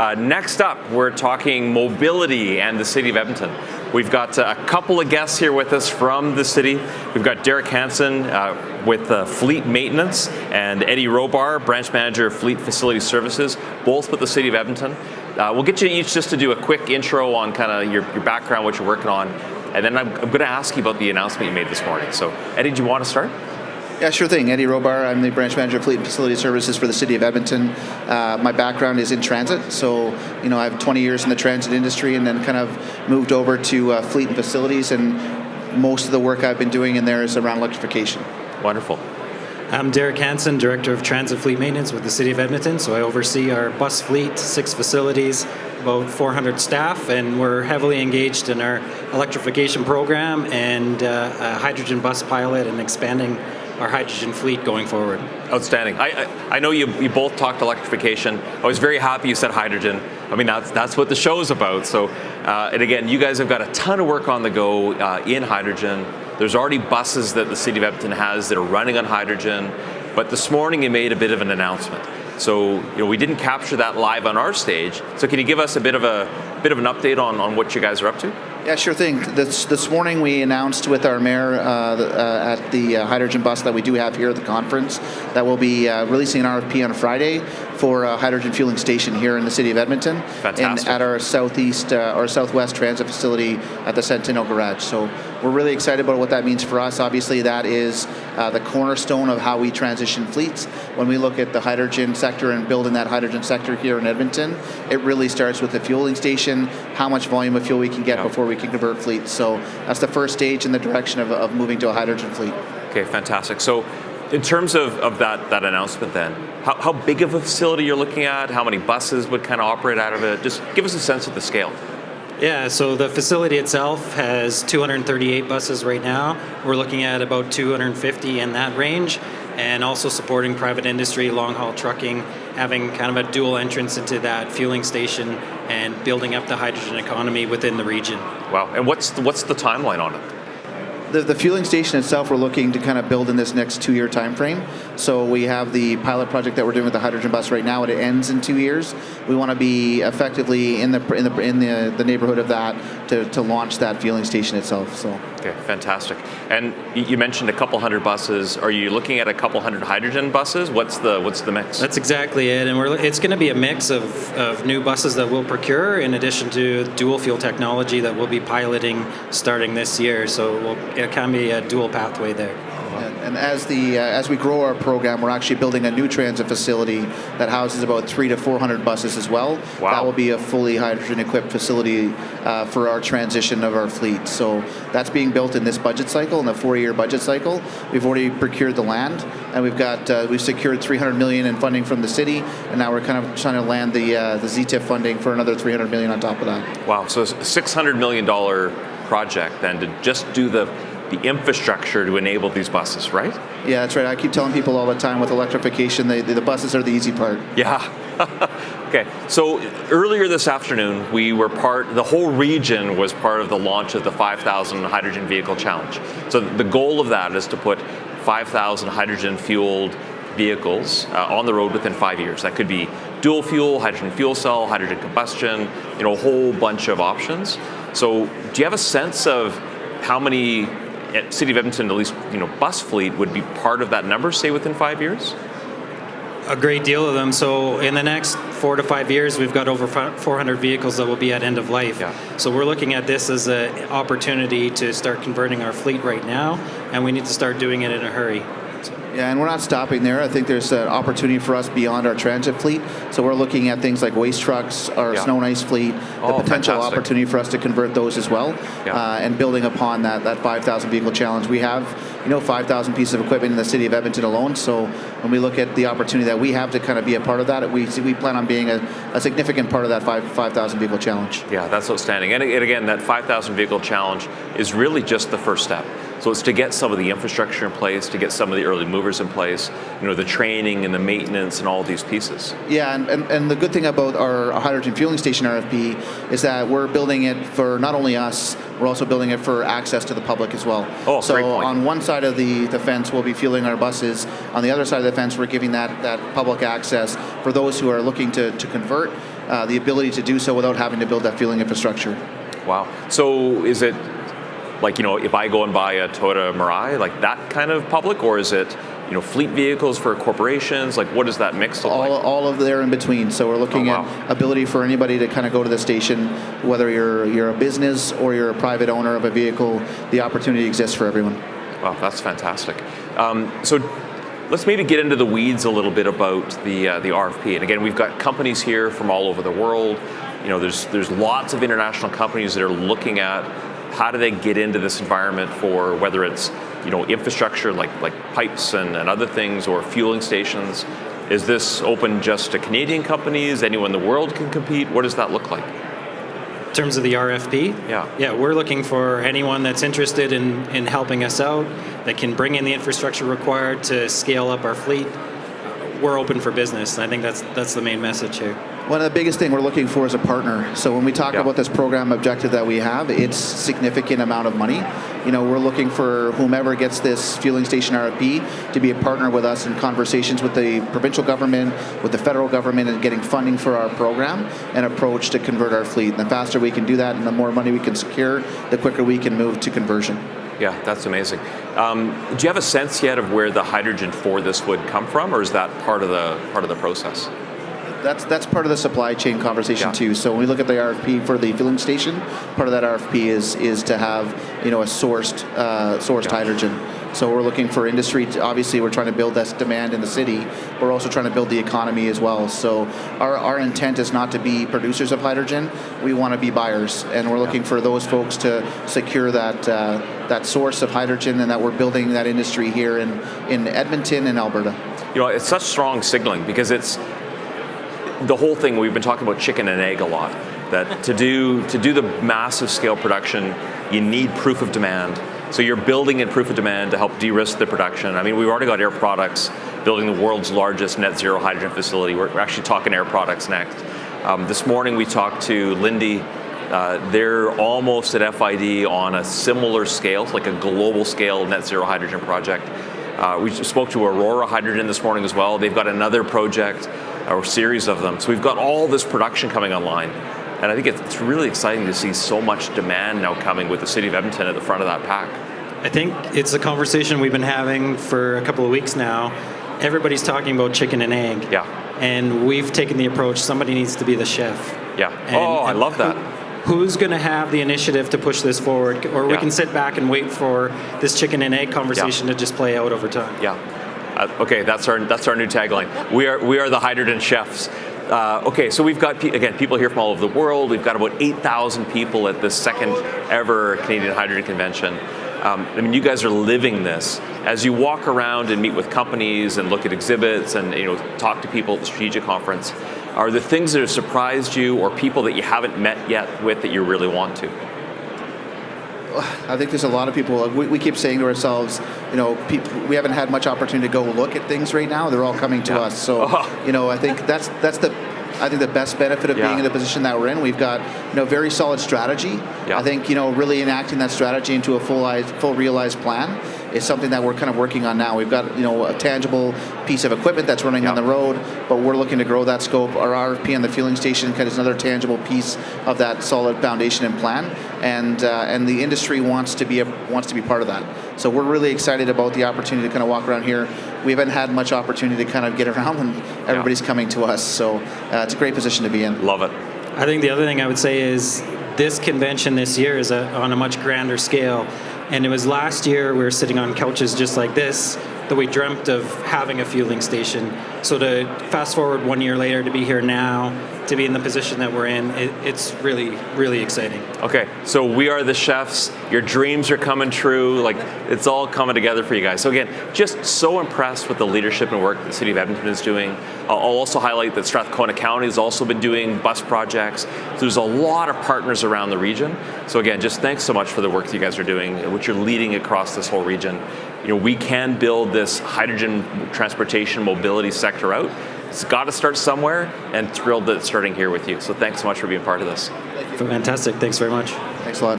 Next up, we're talking mobility and the City of Edmonton. We've got a couple of guests here with us from the city. We've got Derek Hansen with Fleet Maintenance and Eddie Robar, Branch Manager of Fleet Facility Services, both with the City of Edmonton. We'll get you each just to do a quick intro on kind of your background, what you're working on, and then I'm going to ask you about the announcement you made this morning. So, Eddie, do you want to start? Yeah, sure thing. Eddie Robar. I'm the Branch Manager of Fleet and Facility Services for the City of Edmonton. My background is in transit, so I have 20 years in the transit industry, and then kind of moved over to fleet and facilities, and most of the work I've been doing in there is around electrification. Wonderful. I'm Derek Hansen, Director of Transit Fleet Maintenance with the City of Edmonton, so I oversee our bus fleet, 6 facilities, about 400 staff, and we're heavily engaged in our electrification program and a hydrogen bus pilot and expanding our hydrogen fleet going forward. Outstanding. I know you both talked electrification. I was very happy you said hydrogen. I mean, that's what the show's about. So, and again, you guys have got a ton of work on the go in hydrogen. There's already buses that the City of Edmonton has that are running on hydrogen. But this morning you made a bit of an announcement. So, we didn't capture that live on our stage. So can you give us a bit of an update on what you guys are up to? Yeah, sure thing. This morning we announced with our mayor at the hydrogen bus that we do have here at the conference that we'll be releasing an RFP on Friday for a hydrogen fueling station here in the City of Edmonton. Fantastic. And at our southwest transit facility at the Centennial Garage. So we're really excited about what that means for us. Obviously, that is the cornerstone of how we transition fleets. When we look at the hydrogen sector and building that hydrogen sector here in Edmonton, it really starts with the fueling station, how much volume of fuel we can get before we can convert fleets. So that's the first stage in the direction of moving to a hydrogen fleet. Okay, fantastic. So in terms of that announcement then, how big of a facility you're looking at? How many buses would kind of operate out of it? Just give us a sense of the scale. Yeah, so the facility itself has 238 buses right now. We're looking at about 250 in that range, and also supporting private industry, long-haul trucking, having kind of a dual entrance into that fueling station and building up the hydrogen economy within the region. Wow, and what's the timeline on it? The fueling station itself, we're looking to kind of build in this next 2-year time frame. So we have the pilot project that we're doing with the hydrogen bus right now, and it ends in 2 years. We want to be effectively in the neighborhood of that to launch that fueling station itself. So. Okay, fantastic. And you mentioned a couple hundred buses. Are you looking at a couple hundred hydrogen buses? What's the mix? That's exactly it, and it's going to be a mix of new buses that we'll procure in addition to dual fuel technology that we'll be piloting starting this year. So it can be a dual pathway there. And as we grow our program, we're actually building a new transit facility that houses about 300 to 400 buses as well. Wow. That will be a fully hydrogen-equipped facility for our transition of our fleet. So that's being built in this budget cycle, in the 4-year budget cycle. We've already procured the land, and we've secured $300 million in funding from the city, and now we're kind of trying to land the ZTIF funding for another $300 million on top of that. Wow, so it's a $600 million project then to just do the infrastructure to enable these buses, right? Yeah, that's right. I keep telling people all the time with electrification, the buses are the easy part. Yeah. Okay, so earlier this afternoon, the whole region was part of the launch of the 5,000 Hydrogen Vehicle Challenge. So the goal of that is to put 5,000 hydrogen-fueled vehicles on the road within 5 years. That could be dual fuel, hydrogen fuel cell, hydrogen combustion, a whole bunch of options. So do you have a sense of how many at City of Edmonton, at least, bus fleet would be part of that number, say, within 5 years? A great deal of them. So in the next 4 to 5 years, we've got over 400 vehicles that will be at end of life. Yeah. So we're looking at this as an opportunity to start converting our fleet right now, and we need to start doing it in a hurry. Yeah, and we're not stopping there. I think there's an opportunity for us beyond our transit fleet. So we're looking at things like waste trucks, our snow and ice fleet, the potential opportunity for us to convert those as well, and building upon that 5,000 vehicle challenge. We have 5,000 pieces of equipment in the City of Edmonton alone. So when we look at the opportunity that we have to kind of be a part of that, we plan on being a significant part of that 5,000 vehicle challenge. Yeah, that's outstanding. And again, that 5,000 vehicle challenge is really just the first step. So it's to get some of the infrastructure in place, to get some of the early movers in place, the training and the maintenance and all of these pieces. Yeah, and the good thing about our hydrogen fueling station RFP is that we're building it for not only us, we're also building it for access to the public as well. Oh, so great point. On one side of the fence, we'll be fueling our buses. On the other side of the fence, we're giving that public access for those who are looking to convert. the ability to do so without having to build that fueling infrastructure. Wow. So is it like, if I go and buy a Toyota Mirai, like that kind of public, or is it, fleet vehicles for corporations? Like, what does that mix look like? All of there in between. So we're looking at ability for anybody to kind of go to the station, whether you're a business or you're a private owner of a vehicle, the opportunity exists for everyone. Wow, that's fantastic. So let's maybe get into the weeds a little bit about the RFP. And again, we've got companies here from all over the world. There's lots of international companies that are looking at how do they get into this environment for whether it's infrastructure like pipes and other things, or fueling stations. Is this open just to Canadian companies? Anyone in the world can compete? What does that look like? In terms of the RFP, yeah, we're looking for anyone that's interested in helping us out, that can bring in the infrastructure required to scale up our fleet. We're open for business. I think that's the main message here. One of the biggest thing we're looking for is a partner. So when we talk about this program objective that we have, it's significant amount of money. We're looking for whomever gets this fueling station RFP to be a partner with us in conversations with the provincial government, with the federal government, and getting funding for our program and approach to convert our fleet. And the faster we can do that and the more money we can secure, the quicker we can move to conversion. Yeah, that's amazing. Do you have a sense yet of where the hydrogen for this would come from, or is that part of the process? That's part of the supply chain conversation too. So when we look at the RFP for the filling station, part of that RFP is to have a sourced hydrogen. So we're looking for industry. Obviously, we're trying to build this demand in the city. We're also trying to build the economy as well. So our intent is not to be producers of hydrogen. We want to be buyers, and we're looking for those folks to secure that source of hydrogen, and that we're building that industry here in Edmonton and Alberta. It's such strong signaling, because it's the whole thing. We've been talking about chicken and egg a lot. That to do the massive scale production, you need proof of demand. So you're building in proof of demand to help de-risk the production. I mean, we've already got Air Products building the world's largest net zero hydrogen facility. We're actually talking Air Products next. This morning we talked to Lindy. They're almost at FID on a similar scale, like a global scale net zero hydrogen project. We spoke to Aurora Hydrogen this morning as well. They've got another project, or series of them. So we've got all this production coming online. And I think it's really exciting to see so much demand now coming with the City of Edmonton at the front of that pack. I think it's a conversation we've been having for a couple of weeks now. Everybody's talking about chicken and egg. Yeah. And we've taken the approach, somebody needs to be the chef. Yeah. I love that. Who's going to have the initiative to push this forward? Or we can sit back and wait for this chicken and egg conversation to just play out over time. Yeah. Okay, that's our new tagline. We are the hydrogen chefs. Okay, so we've got, again, people here from all over the world. We've got about 8,000 people at the second ever Canadian Hydrogen Convention. I mean, you guys are living this. As you walk around and meet with companies and look at exhibits and talk to people at the strategic conference, are there things that have surprised you, or people that you haven't met yet with that you really want to? I think there's a lot of people. We keep saying to ourselves, we haven't had much opportunity to go look at things right now. They're all coming to us. So, I think that's the best benefit of being in the position that we're in. We've got very solid strategy. I think really enacting that strategy into a full realized plan is something that we're kind of working on now. We've got a tangible piece of equipment that's running on the road, but we're looking to grow that scope. Our RFP on the fueling station kind of is another tangible piece of that solid foundation and plan, and the industry wants to be part of that. So we're really excited about the opportunity to kind of walk around here. We haven't had much opportunity to kind of get around when everybody's coming to us. So it's a great position to be in. Love it. I think the other thing I would say is this convention this year is on a much grander scale. And it was last year we were sitting on couches just like this that we dreamt of having a fueling station. So to fast forward 1 year later, to be here now, to be in the position that we're in, it's really, really exciting. Okay, so we are the chefs. Your dreams are coming true. Like, it's all coming together for you guys. So again, just so impressed with the leadership and work the City of Edmonton is doing. I'll also highlight that Strathcona County has also been doing bus projects. So there's a lot of partners around the region. So again, just thanks so much for the work that you guys are doing, which you're leading across this whole region. We can build this hydrogen transportation mobility sector out. It's got to start somewhere, and thrilled that it's starting here with you. So thanks so much for being part of this. Fantastic. Thanks very much. Thanks a lot.